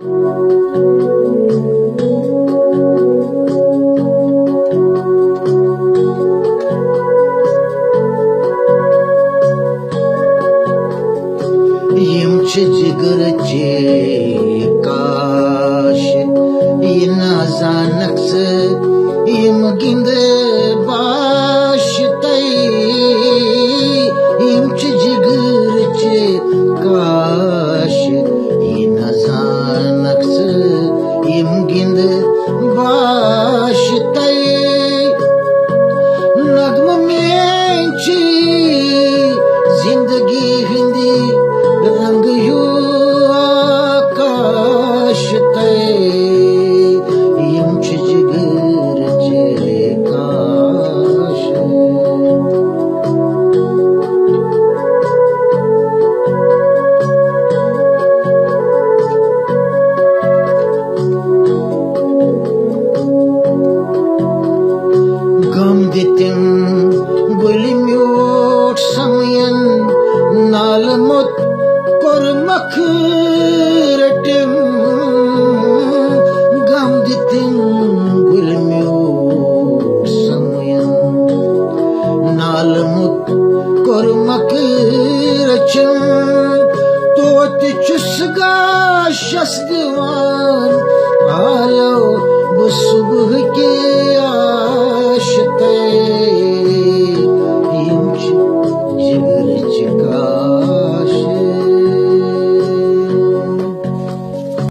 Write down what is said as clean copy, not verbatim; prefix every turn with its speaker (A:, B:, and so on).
A: यम छ जिगरचे काश ये नाजानक से यम गिंद बाश तई यम छ जिगरचे काश ये नाजानक से यम गिंद बाश तई नगम में छी जिंदगी हिंदी रंग यू आकाश तय यम छ जिगरचे काश गम दितिम गुली म्यूट समयन नालमुत कर मखरटिम गम दितिम गुली म्यूट समयन नालमुत कर मखरटिम तोत चुसगा शस दिवान आलो बसुबह